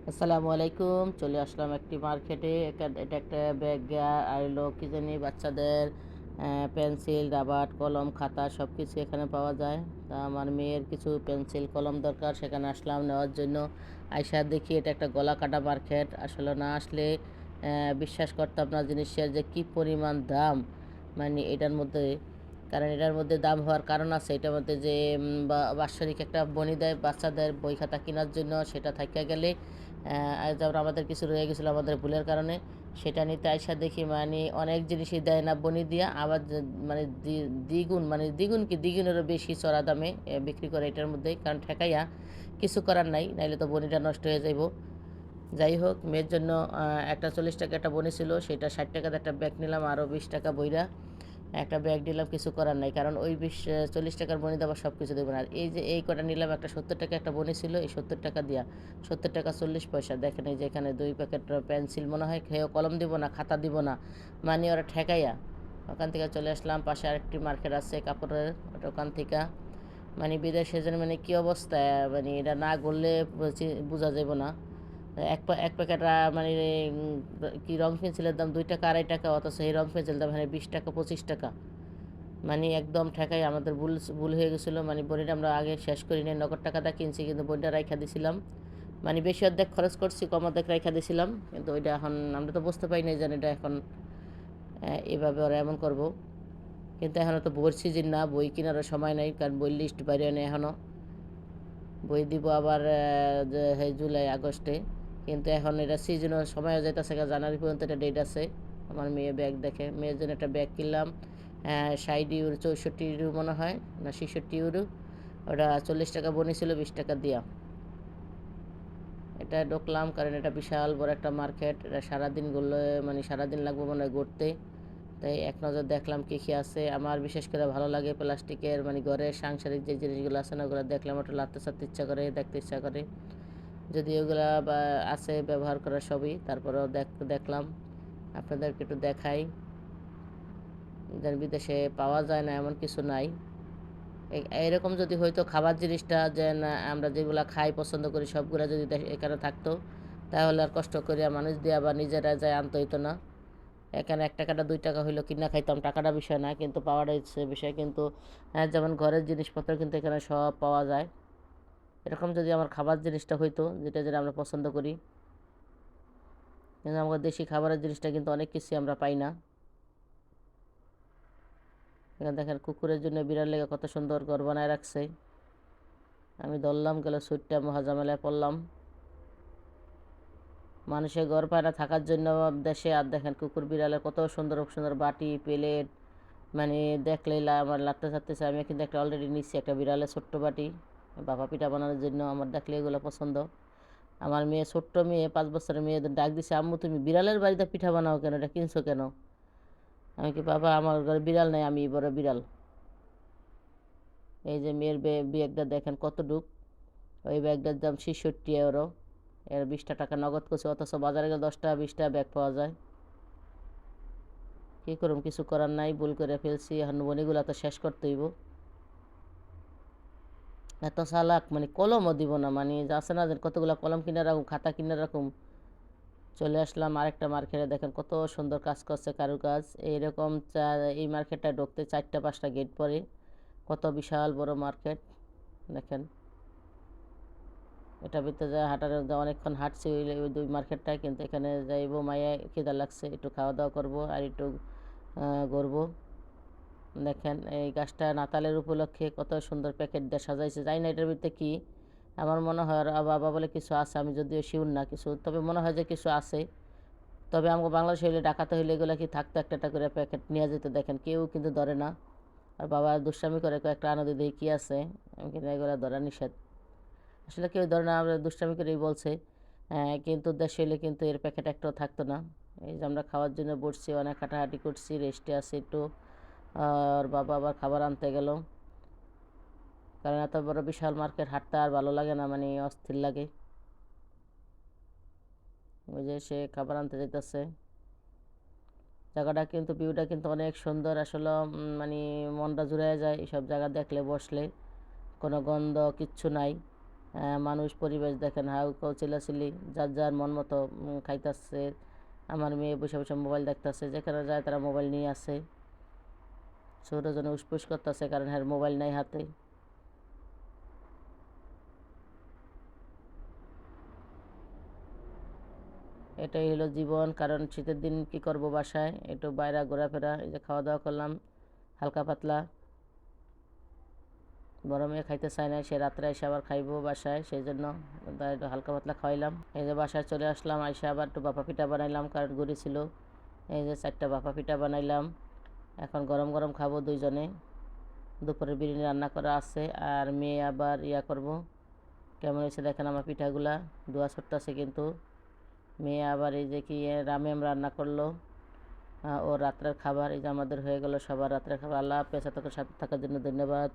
আসসালামু আলাইকুম। চলে আসলাম একটি মার্কেটে। এটা একটা ব্যাগ আর হলো কি জানি বাচ্চাদের পেন্সিল, রাবার, কলম, খাতা সব কিছু এখানে পাওয়া যায়। তা আমার মেয়ের কিছু পেন্সিল, কলম দরকার, সেখানে আসলাম নেওয়ার জন্য। আইসা দেখি এটা একটা গলা কাটা মার্কেট। আসলে না আসলে বিশ্বাস করতাম না জিনিসের যে কী পরিমাণ দাম। মানে এটার মধ্যে, কারণ এটার মধ্যে দাম হওয়ার কারণ আছে। এটার মধ্যে যে বাৎসরিক একটা বনি দেয় বাচ্চাদের বই খাতা কেনার জন্য, সেটা থাইকা গেলে যেমন আমাদের কিছু রয়ে গেছিলো আমাদের ভুলের কারণে, সেটা নিতে আইসা দেখি মানে অনেক জিনিসই দেয় না বনি দিয়া, আবার মানে দ্বিগুণ, মানে দ্বিগুণ কি দ্বিগুণেরও বেশি চড়া দামে বিক্রি করে এটার মধ্যেই। কারণ ঠেকাইয়া কিছু করার নাই, নাইলে তো বনিটা নষ্ট হয়ে যাইব। যাই হোক, মেয়ের জন্য একটা 40 টাকা একটা বনি ছিল, সেটা 60 টাকাতে একটা ব্যাগ নিলাম, আরও 20 টাকা বইরা একটা ব্যাগ নিলাম। কিছু করার নাই, কারণ ওই 40 টাকার বনি দেওয়া সব কিছু দেবো না। আর এই যে এই কটা নিলাম, একটা 70 টাকা একটা বনি ছিল, এই 70 টাকা দিয়া 70 টাকা 40 পয়সা। দেখেন এই যে এখানে 2 প্যাকেট পেন্সিল মনে হয়, খেয়েও কলম দিব না, খাতা দিব না, মানে ওরা ঠেকাইয়া। ওখান থেকে চলে আসলাম, পাশে আরেকটি মার্কেট আছে কাপড়ের, ওখান থেকে মানে বিদেশে যেন মানে কী অবস্থা, মানে এটা না করলে বোঝা যাব না। এক প্যাকেট মানে কি রং পেন্সিলের দাম 2 টাকা 2.5 টাকা, অথচ এই রং পেন্সিলের দাম এখানে 20 টাকা 25 টাকা। মানে একদম ঠেকাই। আমাদের ভুল ভুল হয়ে গেছিলো। মানে বইটা আমরা আগে শেষ করি নাই, নগদ টাকাটা কিনছি, কিন্তু বইটা রাইখা দিছিলাম। মানে বেশি অর্ধেক খরচ করছি, কম অর্ধেক রাইখা দিছিলাম, কিন্তু ওইটা এখন আমরা তো বুঝতে পারি নাই যে এটা এখন এভাবে ওরা এমন করব। কিন্তু এখনও তো বইয়ের সিজন না, বই কেনারও সময় নাই, কারণ বই লিস্ট বাইরে নেই এখনও। বই দিব আবার জুলাই আগস্টে, কিন্তু এখন এটা সিজনের সময় যাইতেছে, জানুয়ারি পর্যন্ত এটা ডেট আছে। আমার মেয়ে ব্যাগ দেখে, মেয়ের জন্য একটা ব্যাগ কিনলাম 60 ইউরো 64 ইউরো মনে হয়, না 66 ইউরো। ওটা 40 টাকা বনি ছিল, 20 টাকা দিয়া এটা ঢুকলাম, কারণ এটা বিশাল বড় একটা মার্কেট। এটা সারাদিন ঘুরলে মানে সারাদিন লাগবে মনে হয় ঘুরতে। তাই এক নজর দেখলাম কী কী আছে। আমার বিশেষ করে ভালো লাগে প্লাস্টিকের, মানে ঘরের সাংসারিক যে জিনিসগুলো আছে না, ওগুলো দেখলাম ওটা লাড়তে চাড়তে ইচ্ছা করে, দেখতে ইচ্ছা করে। যদি ওগুলা বা আছে ব্যবহার করা সবই, তারপরেও দেখলাম আপনাদেরকে একটু দেখাই। যেন বিদেশে পাওয়া যায় না এমন কিছু নাই। এরকম যদি হয়তো খাবার জিনিসটা যে আমরা যেগুলো খাই পছন্দ করি সবগুলো যদি এখানে থাকতো, তাহলে আর কষ্ট করিয়া মানুষ দিয়ে আবার নিজেরা যায় আনতে হইতো না। এখানে 1 টাকাটা 2 টাকা হইলো কিনা খাইতাম, টাকাটা বিষয় না, কিন্তু পাওয়াটা হচ্ছে বিষয়। কিন্তু যেমন ঘরের জিনিসপত্র কিন্তু এখানে সব পাওয়া যায়। এরকম যদি আমার খাবার জিনিসটা হইতো, যেটা যেটা আমরা পছন্দ করি, কিন্তু আমাদের দেশি খাবারের জিনিসটা কিন্তু অনেক কিছু আমরা পাই না। এখানে দেখেন কুকুরের জন্য বিড়াল লেগে কত সুন্দর ঘর বানায় রাখছে। আমি ধরলাম, গেল সুইটটা মহাজামেলায় পড়লাম। মানুষের ঘর পায় না থাকার জন্য দেশে, আর দেখেন কুকুর বিড়ালের কত সুন্দর সুন্দর বাটি প্লেট, মানে দেখলেই আমার লাগতে চাচ্ছে। আমি কিন্তু একটা অলরেডি নিচ্ছি, একটা বিড়ালের ছোট্ট বাটি বাবা পিঠা বানানোর জন্য। আমার দেখলে এগুলো পছন্দ। আমার মেয়ে, ছোট্ট মেয়ে, 5 বছরের মেয়ে, ডাক দিছে, আম্মু তুমি বিড়ালের বাড়িতে পিঠা বানাও কেন, এটা কিনছো কেন? আমি কি, বাবা আমার ঘরে বিড়াল নেই, আমি বড় বিড়াল। এই যে মেয়ের ব্যাগটা দেখেন কতটুক, ওই ব্যাগটার দাম 66 ইউরো। এর 20 টাকা নগদ করছে, অথচ বাজারে গেলে 10 টাকা 20 টাকা ব্যাগ পাওয়া যায়। কী করুম, কিছু করার নাই, ভুল করে ফেলছি। এখন বনিগুলো তো শেষ করতে হইব। এত চালাক, মানে কলমও দিব না, মানে আছে না যে কতগুলো কলম কিনে রাখুম, খাতা কিনে রাখুম। চলে আসলাম আরেকটা মার্কেটে, দেখেন কত সুন্দর কাজ করছে, কারুকাজ। এইরকম এই মার্কেটটা ঢুকতে 4টা 5টা গেট পরে। কত বিশাল বড় মার্কেট দেখেন। এটা ভিতরে যায় হাঁটার অনেকক্ষণ হাঁটছি ওই 2 মার্কেটটায়, কিন্তু এখানে যাইব মায়া খিদা লাগছে, একটু খাওয়া দাওয়া করবো আর একটু ঘুরবো। দেখেন এই গাছটা নাতালের উপলক্ষে কত সুন্দর প্যাকেট দিয়ে সাজাইছে। জানি না এটার ভিতরে কি, আমার মনে হয় বাবা বলে কিছু আছে, আমি যদিও শিউর না কিছু, তবে মনে হয় যে কিছু আছে। তবে আমাকে বাংলাদেশ হইলে, ডাকাতে হইলে এগুলো কি থাকতো, একটা একটা করে প্যাকেট নিয়ে যেত। দেখেন কেউ কিন্তু ধরে না। আর বাবা দুষ্টামি করে কয়েকটা আনন্দ দিয়ে কী আছে, আমি কিন্তু এগুলো ধরা নিষেধ। আসলে কেউ ধরে না, আমরা দুষ্টামি করেই বলছে। কিন্তু দেশ হইলে কিন্তু এর প্যাকেট একটাও থাকতো না। এই যে আমরা খাওয়ার জন্য বসছি, অনেক হাঁটাহাঁটি করছি, রেস্টে আছি একটু। আর বাবা আবার খাবার আনতে গেল, কারণ এত বড় বিশাল মার্কেট হাঁটতে আর ভালো লাগে না, মানে অস্থির লাগে। ওই যে সে খাবার আনতে যেতেছে। জায়গাটা কিন্তু, ভিউটা কিন্তু অনেক সুন্দর আসলে। মানে মনটা জুড়ে যায় এইসব জায়গা দেখলে, বসলে কোনো গন্ধ কিচ্ছু নাই। মানুষ পরিবেশ দেখেন হাউ কাউ চিল্লাচিল্লি, যার যার মন মতো খাইতেছে। আমার মেয়ে বসে বসে মোবাইল দেখতেছে, যেখানে যায় তারা মোবাইল নিয়ে আসে। ছোটজনে উসপুস করতেছে কারণ হ্যাঁ মোবাইল নাই হাতে। এটাই হলো জীবন। কারণ শীতের দিন কি করব, বাসায় একটু বাইরে ঘোরাফেরা, এই যে খাওয়া দাওয়া করলাম হালকা পাতলা। বড় মেয়ে খাইতে চায় না, সে রাত্রে এসে আবার খাইবো বাসায়, সেই জন্য একটু হালকা পাতলা খাওয়াইলাম। এই যে বাসায় চলে আসলাম, আইসা আবার একটু বাপা পিঠা বানাইলাম কারণ ঘুরি ছিল। এই যে 4টা বাপা পিঠা বানাইলাম, এখন গরম গরম খাবো দুইজনে। দুপুরের বিরিয়ানি রান্না করা আছে, আর মেয়ে আবার করব। কেমন হয়েছে দেখেন আমার পিঠাগুলা, দোয়া ছড়তাছে কিন্তু। মেয়ে আবার এই যে কি রামেম রান্না করলো, ও রাত্রের খাবার। এই যে আমাদের হয়ে গেল সবার রাত্রের খাবার। আল্লাহ হাফেজ, এতক্ষণ সাথে থাকার জন্য ধন্যবাদ।